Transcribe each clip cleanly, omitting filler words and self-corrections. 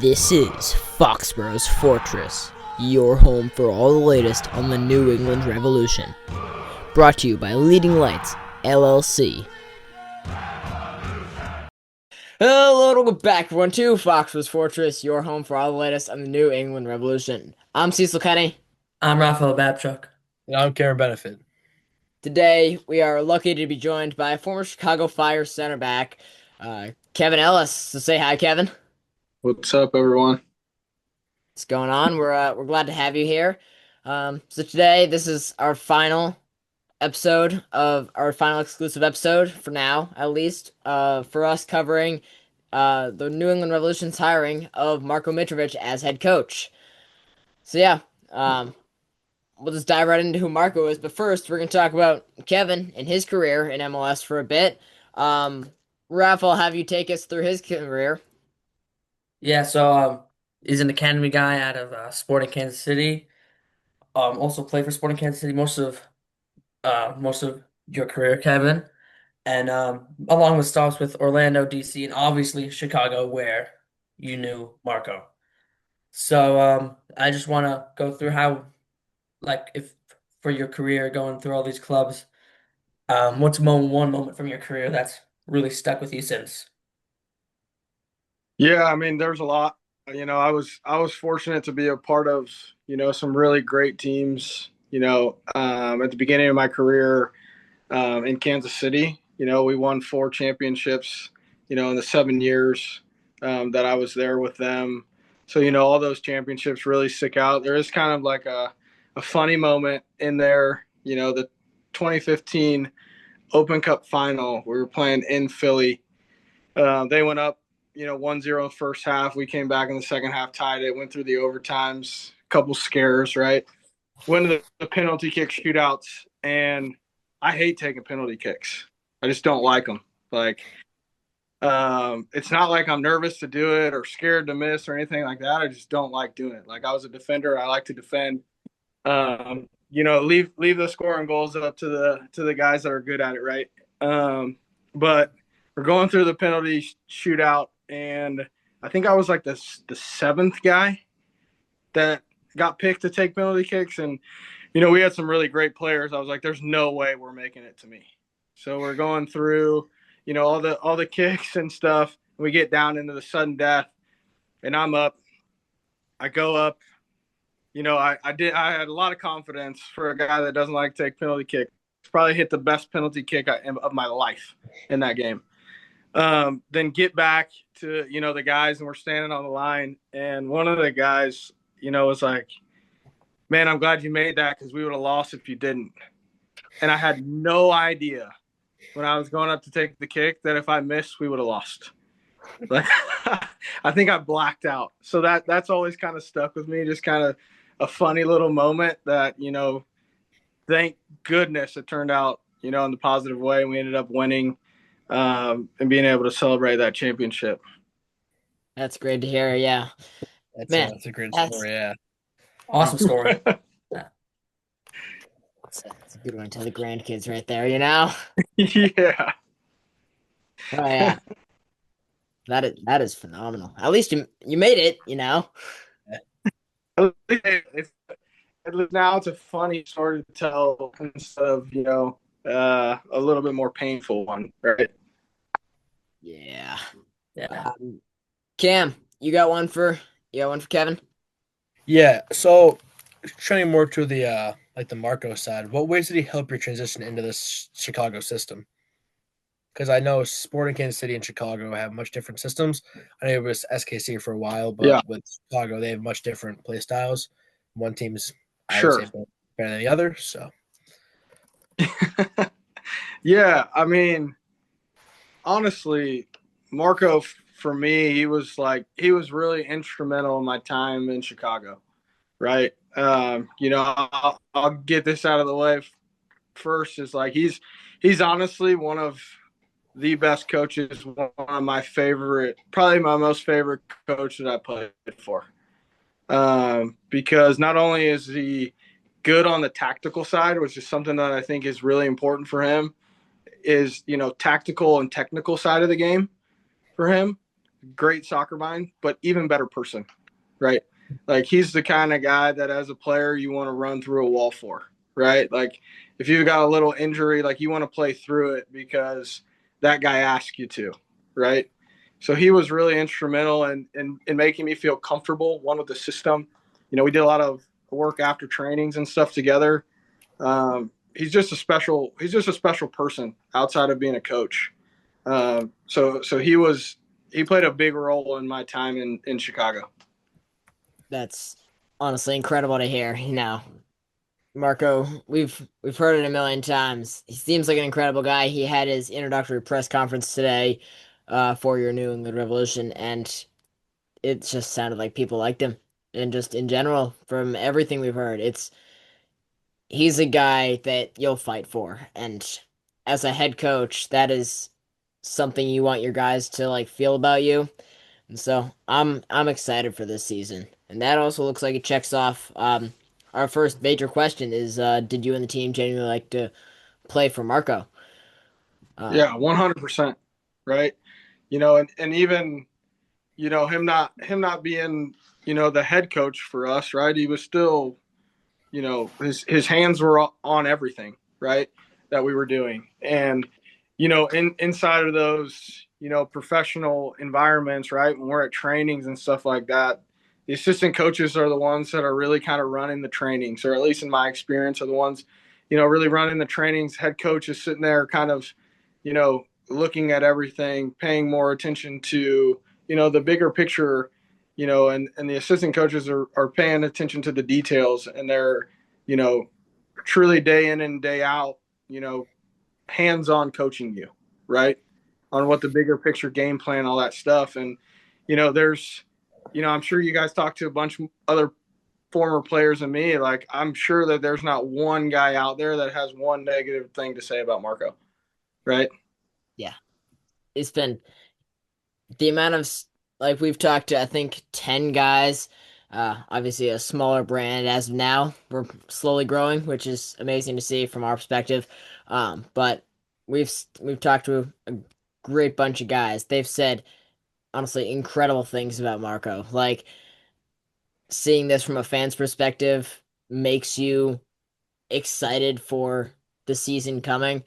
This is Foxboro's Fortress, your home for all the latest on the New England Revolution. Brought to you by Leading Lights, LLC. Hello, welcome back everyone to Foxboro's Fortress, your home for all the latest on the New England Revolution. I'm Cecil Kenny. I'm Raphael Babchuk. And I'm Karen Benefit. Today, we are lucky to be joined by former Chicago Fire center back, Kevin Ellis. So say hi, Kevin. What's up, everyone? What's going on? We're glad to have you here. So today, this is our final exclusive episode for now, at least, for us covering the New England Revolution's hiring of Marko Mitrovic as head coach. So yeah, we'll just dive right into who Marko is. But first, we're going to talk about Kevin and his career in MLS for a bit. Raph, I'll have you take us through his career. Yeah, so he's an academy guy out of Sporting Kansas City. Also played for Sporting Kansas City most of your career, Kevin, and along with stops with Orlando, DC, and obviously Chicago, where you knew Marko. So I just want to go through how, like, if for your career going through all these clubs, what's one moment from your career that's really stuck with you since? Yeah, I mean, there's a lot. I was fortunate to be a part of, some really great teams, at the beginning of my career in Kansas City. We won 4 championships, in the 7 years that I was there with them. So, all those championships really stick out. There is kind of like a funny moment in there, the 2015 Open Cup final. We were playing in Philly. They went up 1-0 first half. We came back in the second half, tied it, went through the overtimes, couple scares, right? Went to the penalty kick shootouts, and I hate taking penalty kicks. I just don't like them. It's not like I'm nervous to do it or scared to miss or anything like that. I just don't like doing it. Like, I was a defender. I like to defend. Leave the scoring goals up to the guys that are good at it, right? But we're going through the penalty shootout, and I think I was like the 7th guy that got picked to take penalty kicks. And, we had some really great players. I was like, there's no way we're making it to me. So we're going through, all the kicks and stuff. We get down into the sudden death, and I'm up. I go up. I had a lot of confidence for a guy that doesn't like to take penalty kicks. Probably hit the best penalty kick of my life in that game. Then get back to, the guys, and we're standing on the line. And one of the guys, was like, man, I'm glad you made that because we would have lost if you didn't. And I had no idea when I was going up to take the kick that if I missed, we would have lost. Like, I think I blacked out. So that's always kind of stuck with me, just kind of a funny little moment that, thank goodness it turned out, in the positive way. And we ended up winning and being able to celebrate that championship. That's great to hear. Yeah, That's a great story. Yeah, Awesome story. That's a good one to the grandkids right there. Yeah. Oh yeah, that is phenomenal. At least you made it. Now it's a funny story to tell instead of a little bit more painful one, right? Yeah. Yeah. Cam, you got one for Kevin? yeah. So, trending more to the the Marko side, what ways did he help your transition into this Chicago system? Because I know Sporting Kansas City and Chicago have much different systems. I know it was SKC for a while, but Yeah. with Chicago, they have much different play styles. One team's I would Sure. say better than the other. So, Yeah, I mean, honestly, Marko, for me, he was really instrumental in my time in Chicago, right? I'll get this out of the way first. Is like he's honestly one of the best coaches, one of my favorite, probably my most favorite coach that I played for. Because not only is he good on the tactical side, which is something that I think is really important for him, is tactical and technical side of the game for him. great soccer mind, but even better person, right? Like he's the kind of guy that as a player you want to run through a wall for, right? Like if you've got a little injury, like you want to play through it because that guy asked you to, right? So he was really instrumental in making me feel comfortable, one with the system. We did a lot of work after trainings and stuff together. He's just a special person outside of being a coach. So he played a big role in my time in Chicago. That's honestly incredible to hear. Marko, we've heard it a million times. He seems like an incredible guy. He had his introductory press conference today, for your New England Revolution, and it just sounded like people liked him. And just in general, from everything we've heard, he's a guy that you'll fight for. And as a head coach, that is something you want your guys to like feel about you. And so I'm excited for this season. And that also looks like it checks off our first major question is did you and the team genuinely like to play for Marko? Yeah, 100%. Right. And even him not being the head coach for us, right? He was still his hands were on everything, right, that we were doing. And inside of those professional environments, right, when we're at trainings and stuff like that, the assistant coaches are the ones that are really kind of running the trainings, or at least in my experience are the ones really running the trainings. Head coach is sitting there kind of looking at everything, paying more attention to the bigger picture, and the assistant coaches are paying attention to the details, and they're truly day in and day out, hands-on coaching you, right, on what the bigger picture game plan, all that stuff. And there's I'm sure you guys talk to a bunch of other former players and me. Like I'm sure that there's not one guy out there that has one negative thing to say about Marko, right? Yeah. It's been the amount of like we've talked to I think 10 guys. Obviously a smaller brand as of now. We're slowly growing, which is amazing to see from our perspective. But we've talked to a great bunch of guys. They've said honestly incredible things about Marko. Like seeing this from a fan's perspective makes you excited for the season coming.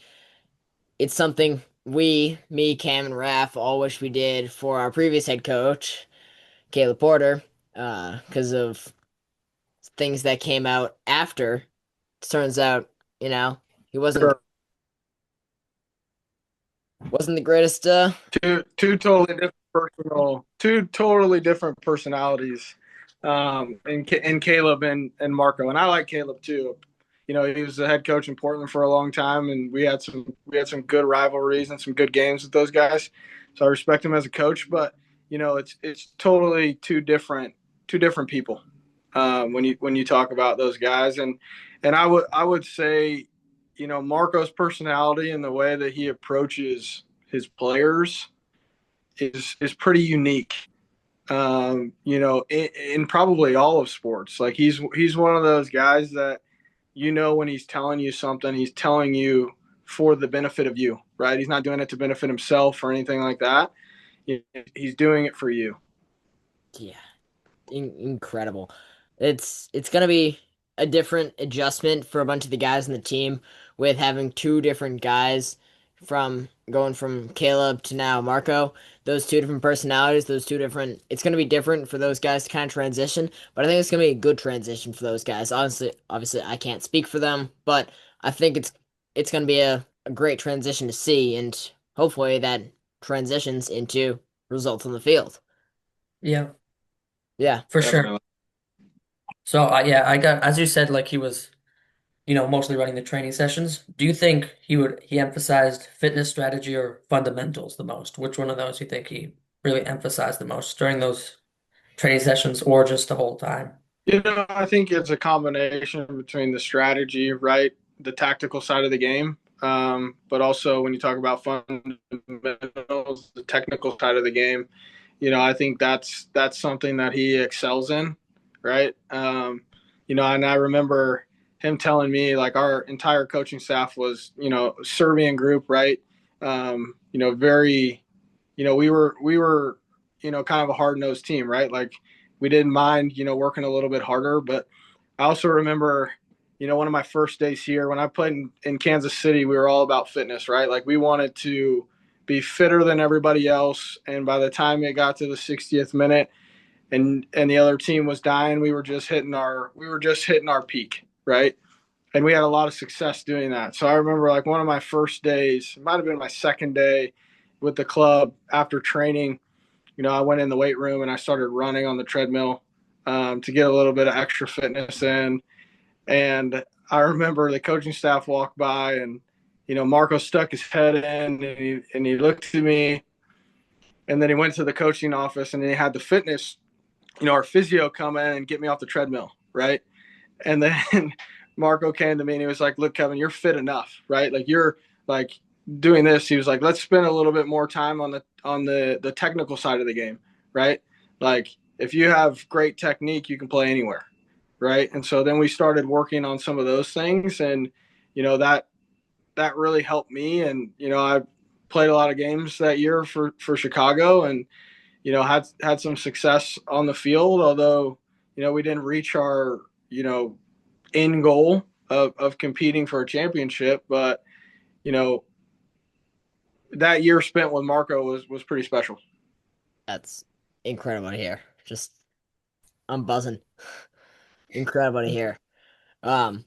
It's something me, Cam, and Raph all wish we did for our previous head coach, Caleb Porter, because of things that came out after. Turns out, you know, he Sure. wasn't the greatest. Two totally different personalities, in Caleb and Marko. And I like Caleb too. He was the head coach in Portland for a long time, and we had some good rivalries and some good games with those guys. So I respect him as a coach, but it's totally two different people, when you talk about those guys. And I would say, Marco's personality and the way that he approaches his players is pretty unique. In probably all of sports. Like he's one of those guys that when he's telling you something, he's telling you for the benefit of you, right? He's not doing it to benefit himself or anything like that. He's doing it for you. Yeah, incredible. It's gonna be a different adjustment for a bunch of the guys in the team with having two different guys from going from Caleb to now Marko. Those two different personalities, those two different. It's gonna be different for those guys to kind of transition, but I think it's gonna be a good transition for those guys. Honestly, obviously, I can't speak for them, but I think it's gonna be a great transition to see, and hopefully that transitions into results on the field. Yeah, Yeah. for sure. Definitely. So yeah, I got as you said, like he was, mostly running the training sessions. Do you think he emphasized fitness strategy or fundamentals the most? Which one of those you think he really emphasized the most during those training sessions or just the whole time? I think it's a combination between the strategy, right, the tactical side of the game, but also when you talk about fundamentals, the technical side of the game. I think that's something that he excels in, right? And I remember him telling me like our entire coaching staff was, Serbian group, right? Very, we were kind of a hard-nosed team, right? Like we didn't mind, working a little bit harder. But I also remember, one of my first days here when I played in Kansas City, we were all about fitness, right? Like we wanted to be fitter than everybody else. And by the time it got to the 60th minute and the other team was dying, we were just hitting our peak, right? And we had a lot of success doing that. So I remember like one of my first days, it might have been my second day with the club after training. I went in the weight room and I started running on the treadmill to get a little bit of extra fitness in. And I remember the coaching staff walked by and, Marko stuck his head in and he looked at me, and then he went to the coaching office and he had the fitness, our physio come in and get me off the treadmill. Right. And then Marko came to me and he was like, look, Kevin, you're fit enough, right? Like you're like doing this. He was like, let's spend a little bit more time on the technical side of the game, right? Like if you have great technique, you can play anywhere, right? And so then we started working on some of those things, and that really helped me. And I played a lot of games that year for Chicago, and had some success on the field, although we didn't reach our end goal of competing for a championship. But that year spent with Marko was pretty special. That's incredible to hear. Just I'm buzzing. Incredible to hear. Um,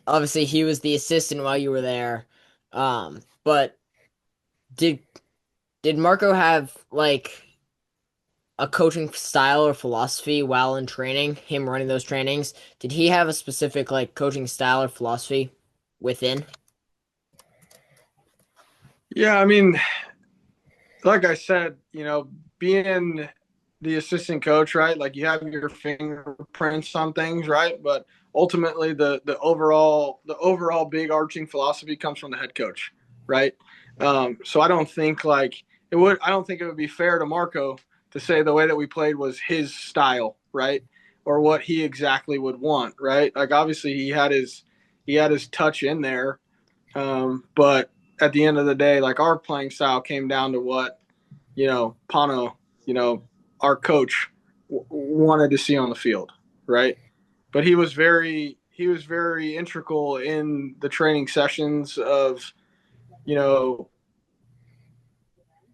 Obviously he was the assistant while you were there. But did did Marko have like a coaching style or philosophy while in training, him running those trainings? Did he have a specific like coaching style or philosophy within? Yeah, I mean, like I said, being the assistant coach, right? Like you have your fingerprints on things, right? But ultimately, the overall big arching philosophy comes from the head coach, right? So I don't think like it would. I don't think it would be fair to Marko to say the way that we played was his style, right? Or what he exactly would want, right? Like obviously he had his touch in there, but at the end of the day, like our playing style came down to what Pano, our coach, wanted to see on the field, right? But he was very integral in the training sessions of, you know,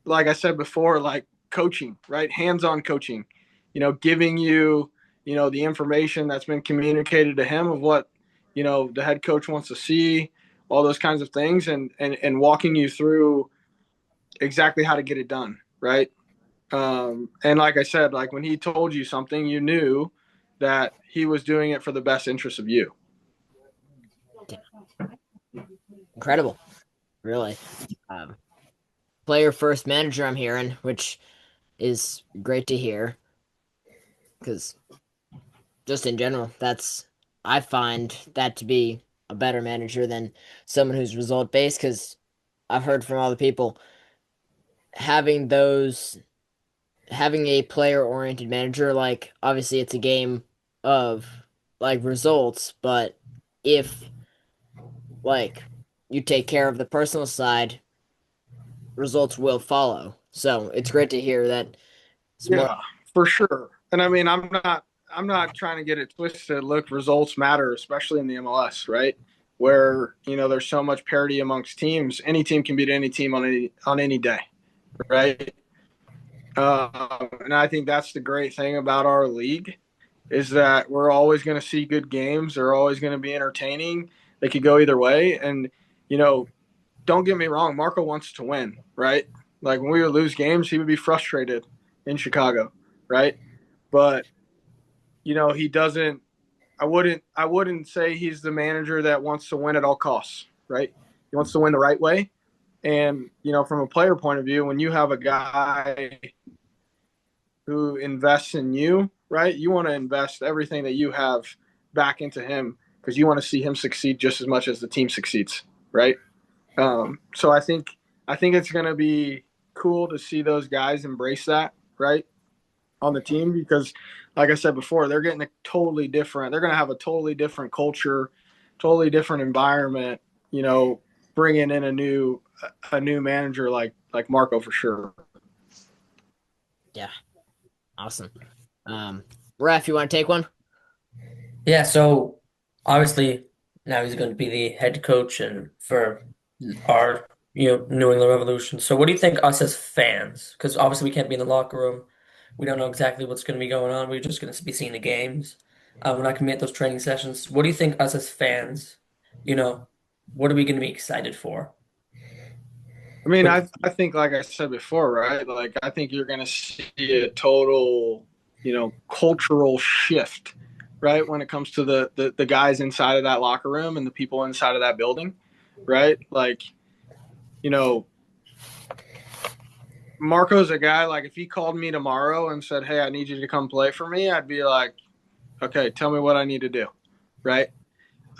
like I said before, like coaching, right? Hands-on coaching, giving you, the information that's been communicated to him of what, the head coach wants to see, all those kinds of things, and walking you through exactly how to get it done, right? And like I said, like when he told you something, you knew that he was doing it for the best interest of you. Incredible, really. Um, Player first manager I'm hearing, which is great to hear because just in general, I find that to be a better manager than someone who's result based because I've heard from other people having those having a player oriented manager, like obviously it's a game of like results, but if like you take care of the personal side, results will follow. So it's great to hear that it's more. Yeah, for sure. And I mean, I'm not trying to get it twisted. Look, results matter, especially in the MLS, right? Where there's so much parity amongst teams. Any team can beat any team on any day, right? And I think that's the great thing about our league is that we're always going to see good games. They're always going to be entertaining. They could go either way. And you know, don't get me wrong, Marko wants to win, right? Like when we would lose games, he would be frustrated in Chicago, right? But he doesn't. I wouldn't say he's the manager that wants to win at all costs, right? He wants to win the right way. And from a player point of view, when you have a guy who invests in you, right? You want to invest everything that you have back into him because you want to see him succeed just as much as the team succeeds, right? So I think it's going to be cool to see those guys embrace that, right, on the team because, like I said before, they're getting a totally different. They're going to have a totally different culture, totally different environment. Bringing in a new manager like Marko for sure. Yeah, awesome. Ref, you want to take one? Yeah, so obviously now he's going to be the head coach and for our New England Revolution. So what do you think us as fans? Because obviously we can't be in the locker room. We don't know exactly what's going to be going on. We're just going to be seeing the games. We're not going to be at those training sessions. What do you think us as fans, you know, what are we going to be excited for? I mean, What, I think like I said before, right? Like I think you're going to see a total, cultural shift, right, when it comes to the guys inside of that locker room and the people inside of that building, right? Like, you know, Marco's a guy like if he called me tomorrow and said, "Hey, I need you to come play for me," I'd be like, "Okay, tell me what I need to do." Right?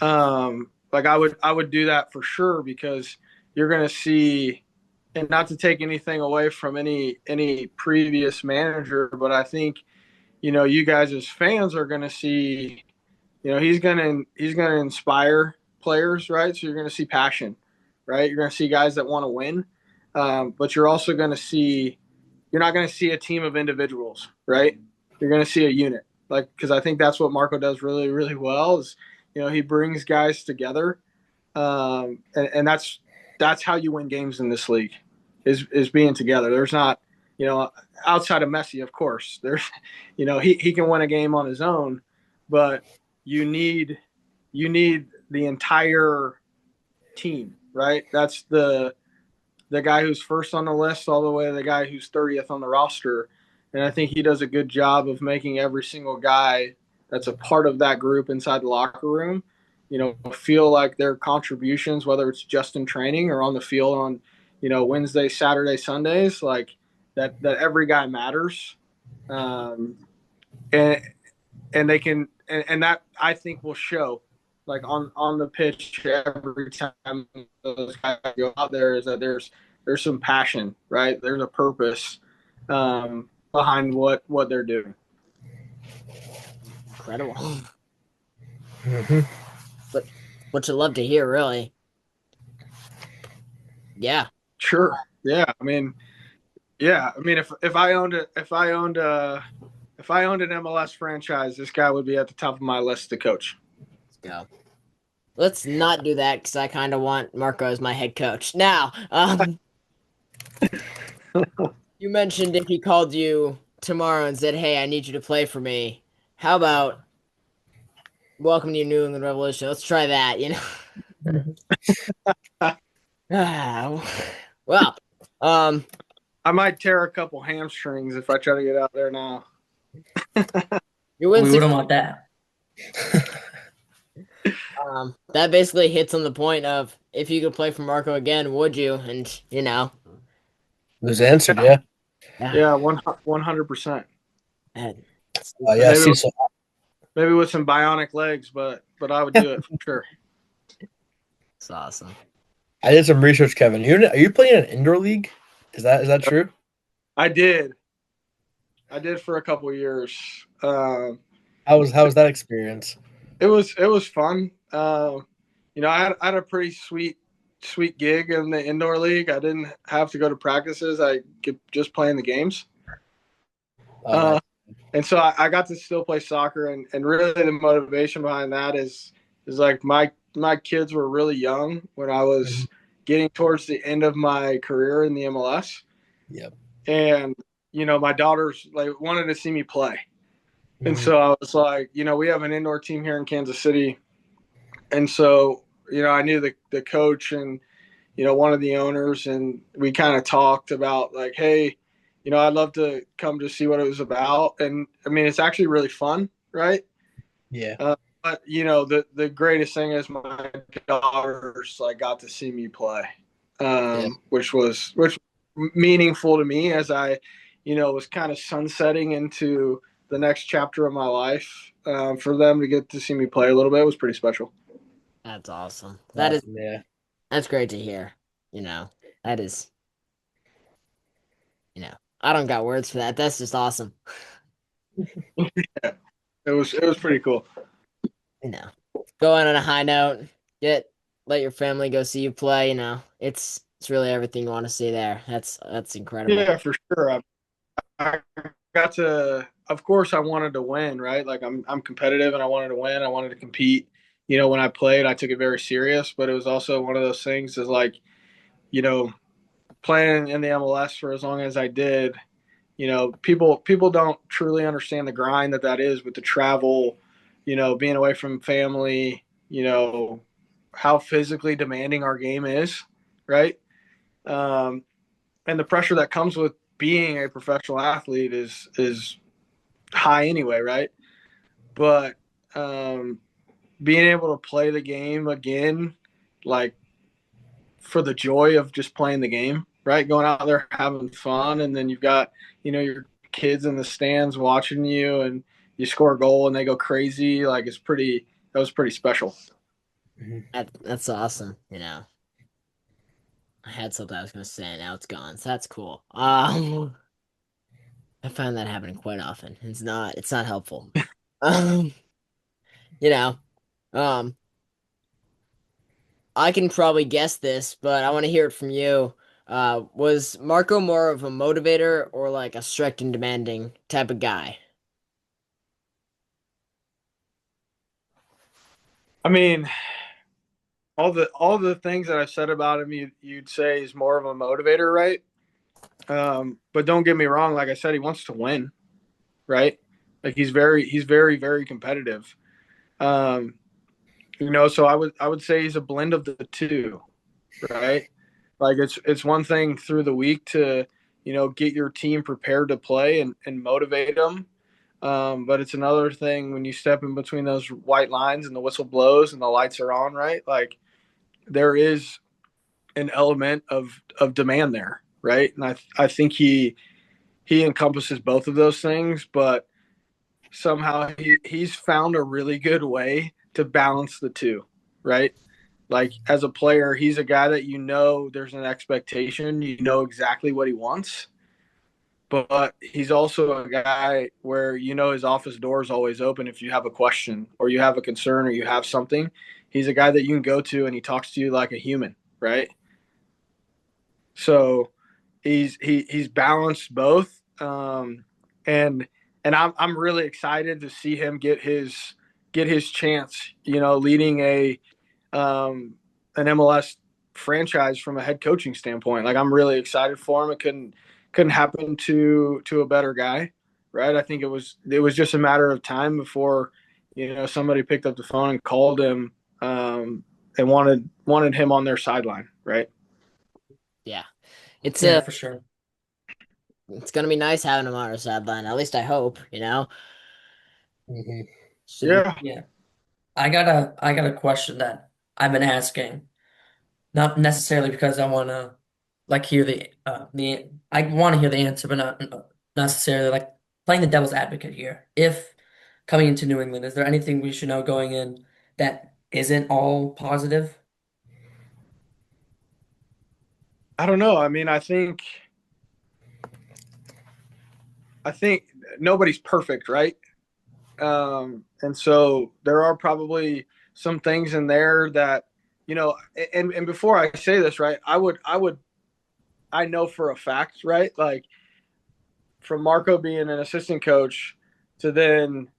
Like I would do that for sure because you're going to see, and not to take anything away from any previous manager, but I think you guys as fans are going to see, he's going to inspire players, right? So you're going to see passion, right? You're going to see guys that want to win, but you're also going to see, you're not going to see a team of individuals, right? You're going to see a unit, like because I think that's what Marco does really really well is he brings guys together, and that's how you win games in this league is being together. There's not, outside of Messi, of course. There's, he can win a game on his own, but you need the entire team, right? That's the guy who's first on the list all the way to the guy who's 30th on the roster. And I think he does a good job of making every single guy that's a part of that group inside the locker room, feel like their contributions, whether it's just in training or on the field on, Wednesday, Saturday, Sundays, like that every guy matters. Um, and and they can and that I think will show like on the pitch every time those guys go out there is that there's some passion, right? There's a purpose behind what they're doing. Incredible. Hmm. But what you love to hear, really. Yeah. Sure. Yeah. I mean, if I owned an MLS franchise, this guy would be at the top of my list to coach. Let's go. Let's not do that because I kind of want Marco as my head coach. Now, you mentioned if he called you tomorrow and said, "Hey, I need you to play for me." How about welcome to your New England Revolution? Let's try that, you know. Well, um, I might tear a couple hamstrings if I try to get out there now. you win we six. wouldn't want that. That basically hits on the point of if you could play for Marco again, would you? And It was answered, yeah. yeah, Yeah, 100%. and Yeah, Maybe Cecil. maybe with some bionic legs, but I would do it for sure. it's awesome. I did some research, Kevin. Are you playing in an indoor league? Is that true? I did. I did for a couple of years. How was that experience? It was fun. I had a pretty sweet gig in the indoor league. I didn't have to go to practices. I could just play in the games. Oh, nice. And so I got to still play soccer, and really the motivation behind that is like my kids were really young when I was getting towards the end of my career in the MLS. Yep. And my daughters like wanted to see me play. And Mhm. so I was like, we have an indoor team here in Kansas City. And so, I knew the coach and, one of the owners, and we kind of talked about like, hey, I'd love to come to see what it was about. And I mean, it's actually really fun, right? Yeah. But the greatest thing is my daughters like got to see me play, Yeah. which meaningful to me as I, was kind of sunsetting into the next chapter of my life. For them to get to see me play a little bit was pretty special. That's awesome. Awesome, yeah. That's great to hear. That is, I don't got words for that. That's just awesome. Yeah, it was pretty cool. You know, Going on a high note, let your family go see you play. It's really everything you want to see there. That's incredible. Yeah, for sure. I got to, of course, I wanted to win, right? Like I'm competitive and I wanted to win. I wanted to compete. When I played, I took it very serious, but it was also one of those things is like, you know, playing in the MLS for as long as I did, people don't truly understand the grind that is with the travel, being away from family, how physically demanding our game is, right? Um, and the pressure that comes with being a professional athlete is high anyway, right? But being able to play the game again, like for the joy of just playing the game, right? Going out there having fun, and then you've got your kids in the stands watching you, and you score a goal and they go crazy. Like that was pretty special. Mhm. That's awesome. I had something I was gonna say, now it's gone. So that's cool. I find that happening quite often. It's not helpful. Um, you know, um, I can probably guess this, but I want to hear it from you. Was Marco more of a motivator or like a strict and demanding type of guy? I mean, all the things that I said about him, you'd say he's more of a motivator, right? But don't get me wrong. Like I said, he wants to win, right? Like he's very, very competitive. Um, so I would say he's a blend of the two, right? Like it's one thing through the week to get your team prepared to play and motivate them, but it's another thing when you step in between those white lines and the whistle blows and the lights are on, right? Like there is an element of demand there, right? And I think he encompasses both of those things, but somehow he's found a really good way to balance the two, right? Like as a player, he's a guy that there's an expectation, exactly what he wants, but he's also a guy where his office door is always open if you have a question or you have a concern or you have something. He's a guy that you can go to and he talks to you like a human, right? So he's balanced both, and I'm really excited to see him get his chance. Leading um, an MLS franchise from a head coaching standpoint. Like I'm really excited for him. It couldn't happen to a better guy, right? I think it was just a matter of time before somebody picked up the phone and called him, and wanted him on their sideline, right? Yeah, it's Yeah, a for sure. it's gonna be nice having him on our sideline. At least I hope. Mhm. Should be. Yeah. Yeah. I got a question that I've been asking. Not necessarily because I want to like hear the I want to hear the answer, but not necessarily like playing the devil's advocate here. If coming into New England, is there anything we should know going in that isn't all positive? I don't know. I mean, I think nobody's perfect, right? And so there are probably some things in there that and before I say this, right, I know for a fact, right, like from Marco being an assistant coach to then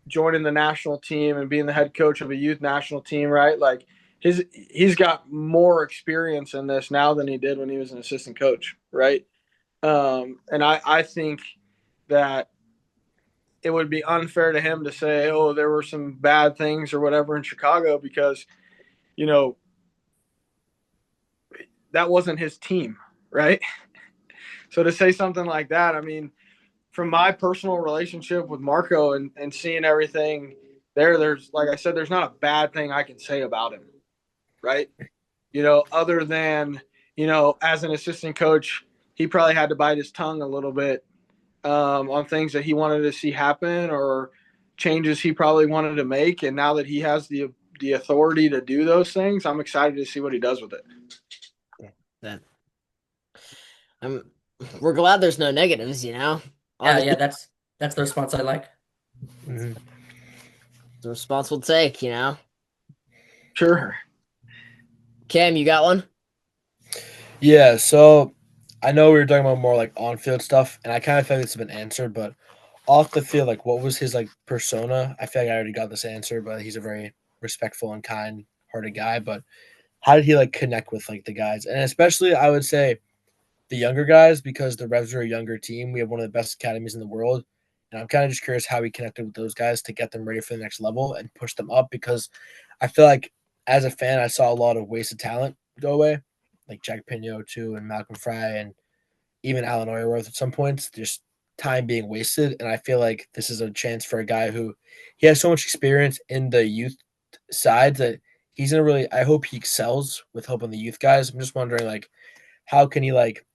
joining the national team and being the head coach of a youth national team, right, like he's got more experience in this now than he did when he was an assistant coach, right? And I think that it would be unfair to him to say, oh, there were some bad things or whatever in Chicago because, you know, that wasn't his team, right? So to say something like that, I mean, from my personal relationship with Marco and seeing everything there's, like I said, there's not a bad thing I can say about him, right? Other than, as an assistant coach, he probably had to bite his tongue a little bit, on things that he wanted to see happen or changes he probably wanted to make. And now that he has the authority to do those things, I'm excited to see what he does with it. That I'm. We're glad there's no negatives. Yeah, yeah, Obviously, that's the response I like. Mhm. it's a responsible take. Sure. Cam, you got one? Yeah, so I know we were talking about more like on field stuff, and I kind of feel like this has been answered, but off the field, like what was his like persona? I feel like I already got this answer, but he's a very respectful and kind hearted guy. But how did he like connect with like the guys? And especially I would say the younger guys, because the Revs are a younger team. We have one of the best academies in the world. And I'm kind of just curious how he connected with those guys to get them ready for the next level and push them up, because I feel like as a fan, I saw a lot of wasted talent go away, like Jack Pino too, and Malcolm Fry, and even Alan Oyerworth at some points, just time being wasted. And I feel like this is a chance for a guy who he has so much experience in the youth side that he's gonna really. I hope he excels with helping the youth guys. I'm just wondering, like, how can he like?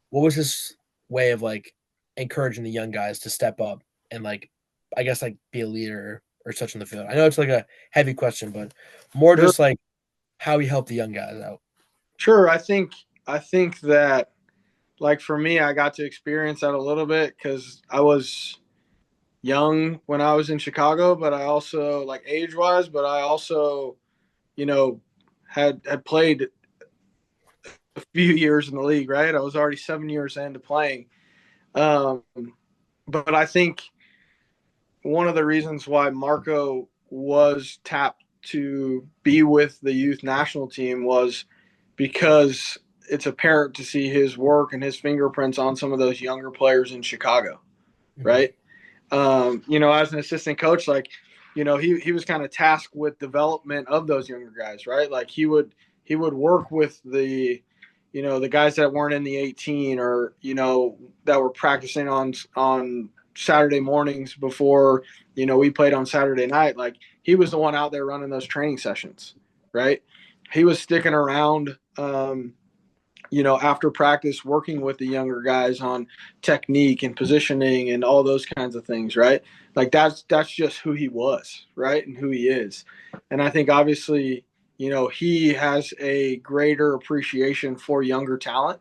What was his way of like encouraging the young guys to step up and like, I guess like be a leader or such in the field? I know it's like a heavy question, but more Sure, just like how he helped the young guys out. sure. I think that like for me, I got to experience that a little bit because I was young when I was in Chicago, but I also like age wise, but I also you know had played a few years in the league. Right, I was already 7 years into playing. Um, but I think one of the reasons why Marko was tapped to be with the youth national team was because it's apparent to see his work and his fingerprints on some of those younger players in Chicago, Mm-hmm. right? As an assistant coach, like, he was kind of tasked with development of those younger guys, right? Like he would work with the guys that weren't in the 18 or, that were practicing on Saturday mornings before, we played on Saturday night. Like he was the one out there running those training sessions, right? He was sticking around, after practice, working with the younger guys on technique and positioning and all those kinds of things, right? Like that's just who he was, right? And who he is. And I think obviously, he has a greater appreciation for younger talent,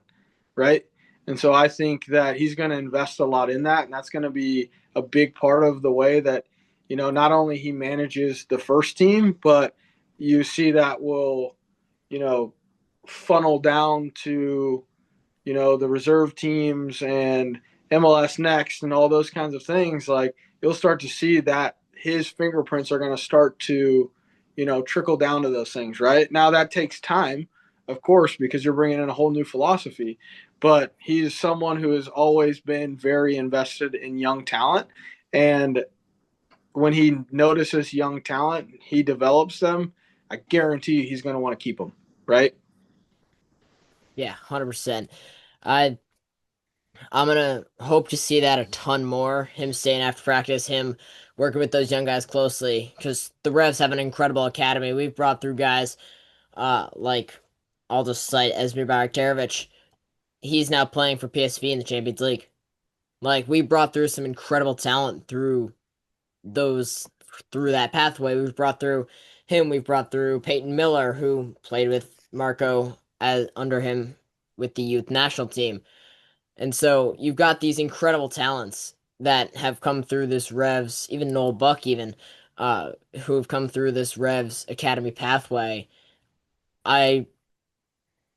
right? And so I think that he's going to invest a lot in that. And that's going to be a big part of the way that, not only he manages the first team, but you see that will, you know, funnel down to, the reserve teams and MLS Next and all those kinds of things. Like you'll start to see that his fingerprints are going to start to, trickle down to those things, right? Now that takes time, of course, because you're bringing in a whole new philosophy, but he's someone who has always been very invested in young talent. And when he notices young talent, he develops them. I guarantee he's going to want to keep them, right? Yeah, 100%. I I'm gonna hope to see that a ton more. Him staying after practice, him working with those young guys closely, because the Revs have an incredible academy. We've brought through guys, like I'll just cite Esmir Baraktarovic. He's now playing for PSV in the Champions League. Like we brought through some incredible talent those through that pathway. We've brought through him. We've brought through Peyton Miller, who played with Marko as under him with the youth national team. And so you've got these incredible talents that have come through this Revs, even Noel Buck, even who have come through this Revs Academy pathway. I,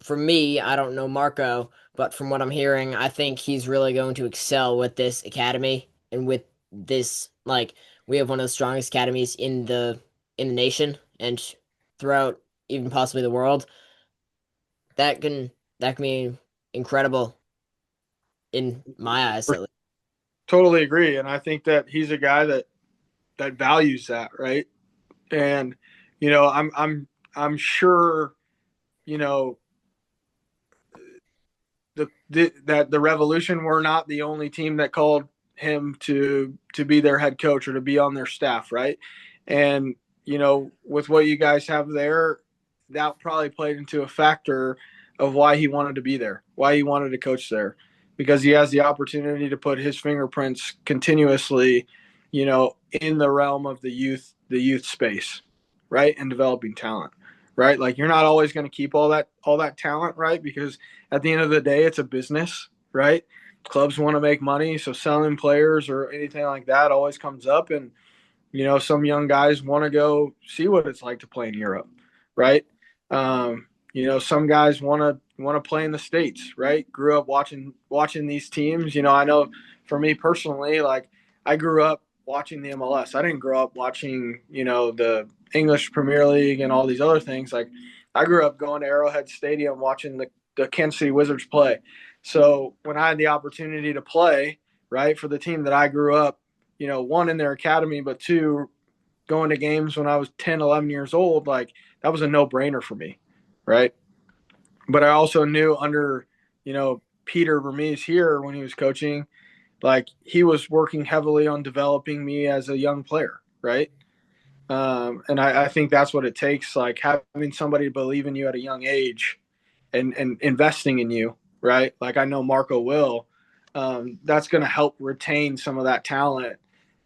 for me, I don't know Marco, but from what I'm hearing, I think he's really going to excel with this academy and with this. Like we have one of the strongest academies in the nation and throughout even possibly the world. That can that can be incredible in my eyes at least. Totally agree. And I think that he's a guy that values that, right? And I'm sure, you know that the Revolution were not the only team that called him to be their head coach or to be on their staff, right? And with what you guys have there, that probably played into a factor of why he wanted to be there, why he wanted to coach there, because he has the opportunity to put his fingerprints continuously, in the realm of the youth space, right, and developing talent, right? Like you're not always going to keep all that talent, right? Because at the end of the day, it's a business, right? Clubs want to make money, so selling players or anything like that always comes up. And some young guys want to go see what it's like to play in Europe, right? Some guys want to You want to play in the States, right? Grew up watching these teams. I know for me personally, like I grew up watching the MLS. I didn't grow up watching, the English Premier League and all these other things. Like I grew up going to Arrowhead Stadium watching the Kansas City Wizards play. So when I had the opportunity to play, right, for the team that I grew up, one in their academy, but two going to games when I was 10, 11 years old, like that was a no-brainer for me, right? But I also knew under, Peter Vermees here when he was coaching, like he was working heavily on developing me as a young player, right? And I think that's what it takes, like having somebody believe in you at a young age and investing in you, right? Like I know Marko will. That's going to help retain some of that talent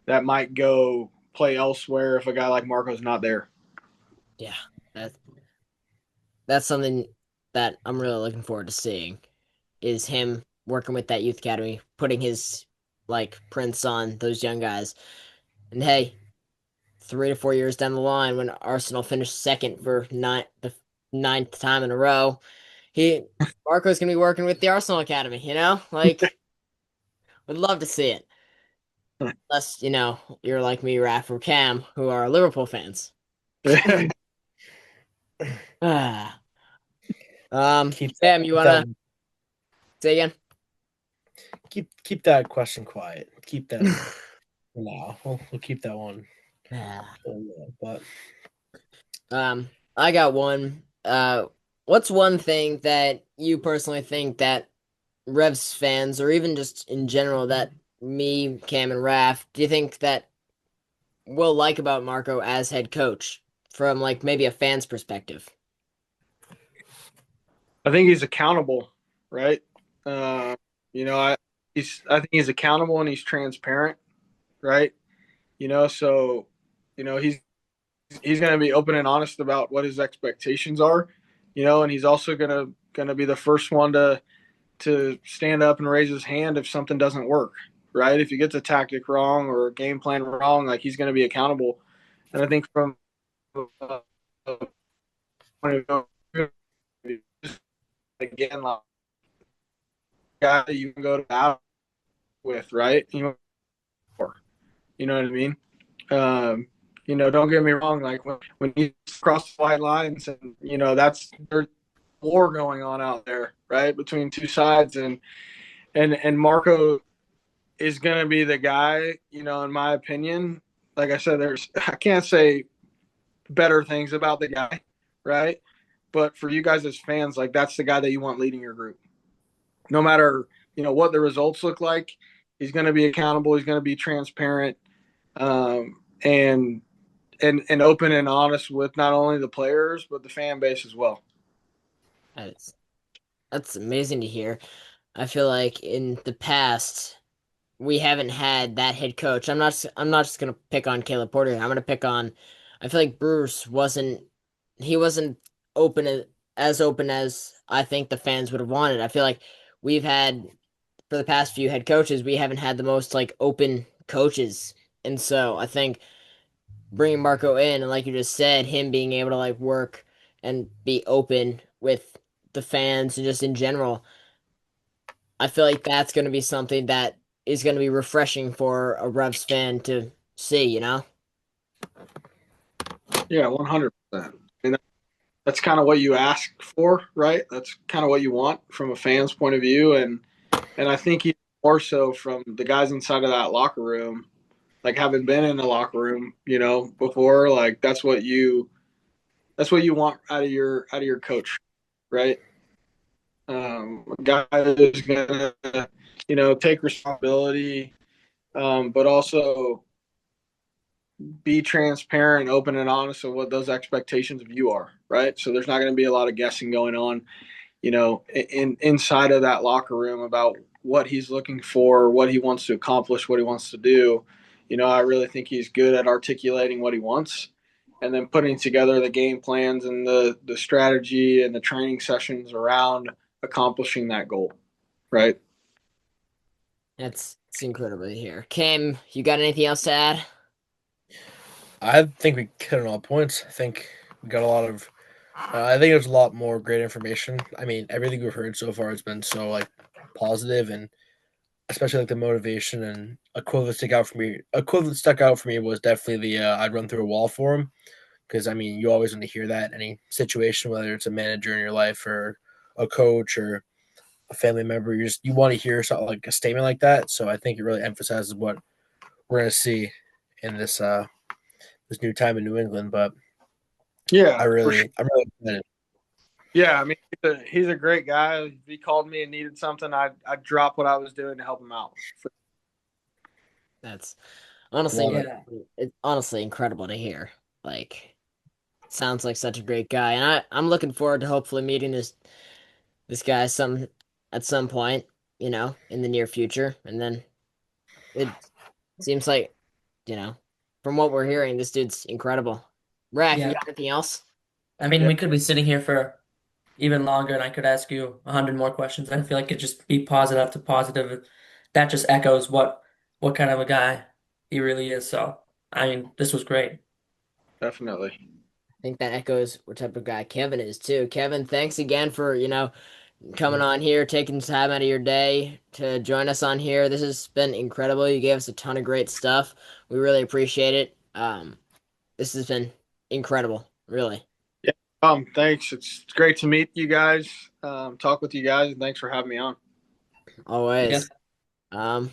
that might go play elsewhere if a guy like Marko's not there. Yeah, that's that's something that I'm really looking forward to seeing is him working with that youth academy, putting his like prints on those young guys. And hey, 3 to 4 years down the line, when Arsenal finished second for the ninth time in a row, he Marco's gonna be working with the Arsenal academy. Like would love to see it. Unless you're like me, Raph or Cam, who are Liverpool fans. Ah. Keep that, Cam, you keep that wanna say again? keep that question quiet. Keep that for now. We'll keep that one. Ah. But I got one. What's one thing that you personally think that Revs fans, or even just in general, that me, Cam, and Raph, do you think that will like about Marco as head coach from like maybe a fan's perspective? I think he's accountable, right? Uh, I think he's accountable and he's transparent, right? So he's going to be open and honest about what his expectations are, and he's also going to be the first one to stand up and raise his hand if something doesn't work, right? If he gets a tactic wrong or a game plan wrong, like he's going to be accountable. And I think from point of view, again, like guy that you can go to battle with, right? You know what I mean? Um, don't get me wrong. Like when you cross the white lines, and there's war going on out there, right, between two sides, and Marco is going to be the guy. In my opinion, like I said, I can't say better things about the guy, right? But for you guys as fans, like that's the guy that you want leading your group, no matter what the results look like. He's going to be accountable. He's going to be transparent, and and open and honest with not only the players but the fan base as well. That's that's amazing to hear. I feel like in the past we haven't had that head coach. I'm not just gonna pick on Caleb Porter. I'm gonna pick on. I feel like Bruce wasn't. He wasn't open as open as I think the fans would have wanted. I feel like we've had for the past few head coaches, we haven't had the most like open coaches, and so I think bringing Marco in and like you just said, him being able to like work and be open with the fans and just in general, I feel like that's going to be something that is going to be refreshing for a Revs fan to see. Yeah, 100%. That's kind of what you ask for, right? That's kind of what you want from a fan's point of view, and I think even more so from the guys inside of that locker room, like having been in the locker room, before, like that's what you want out of your coach, right? A guy who's gonna, take responsibility, but also be transparent, open, and honest of what those expectations of you are, right? So there's not going to be a lot of guessing going on, inside of that locker room about what he's looking for, what he wants to accomplish, what he wants to do. I really think he's good at articulating what he wants and then putting together the game plans and the strategy and the training sessions around accomplishing that goal, right? It's incredible to hear. Cam, you got anything else to add? I think we hit on all points. I think we got a lot of I think there's a lot more great information. I mean, everything we've heard so far has been so like positive, and especially like the motivation and a quote that stuck out for me. A quote that stuck out for me was definitely the "I'd run through a wall for him," because I mean, you always want to hear that in any situation, whether it's a manager in your life or a coach or a family member. You want to hear something like a statement like that. So I think it really emphasizes what we're going to see in this new time in New England. But Yeah, for sure. I'm really excited. Yeah, I mean, he's a great guy. If he called me and needed something, I'd drop what I was doing to help him out. That's honestly, Love it. Yeah. it's honestly incredible to hear. Like, sounds like such a great guy, and I'm looking forward to hopefully meeting this guy at some point, in the near future. And then it seems like, you know, from what we're hearing, this dude's incredible. Raph, you Yeah. got anything else? I mean, Yeah, we could be sitting here for even longer, and I could ask you 100 more questions. I feel like it just be positive to positive. That just echoes what kind of a guy he really is. So, I mean, this was great. definitely. I think that echoes what type of guy Kevin is too. Kevin, thanks again for, coming on here, taking time out of your day to join us on here. This has been incredible. You gave us a ton of great stuff. We really appreciate it. This has been incredible, really. Yeah. Thanks. It's great to meet you guys. Talk with you guys, and thanks for having me on. Yeah. Always.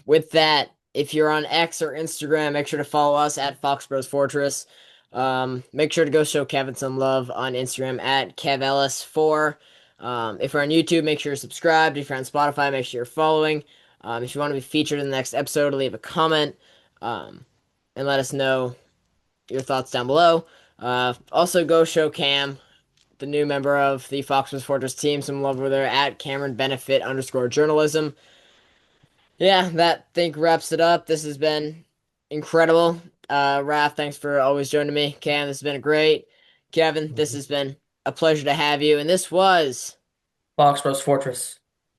With that, if you're on X or Instagram, make sure to follow us at Foxboro's Fortress. Make sure to go show Kevin some love on Instagram at Kev Ellis 4. If you're on YouTube, make sure you're subscribed. If you're on Spotify, make sure you're following. If you want to be featured in the next episode, leave a comment and let us know your thoughts down below. Also, go show Cam, the new member of the Foxboro's Fortress team, some love over there at Cameron Benefit _ journalism. Yeah, that think wraps it up. This has been incredible. Raph, thanks for always joining me. Cam, this has been great. Kevin, this has been a pleasure to have you. And this was Foxboro's Fortress.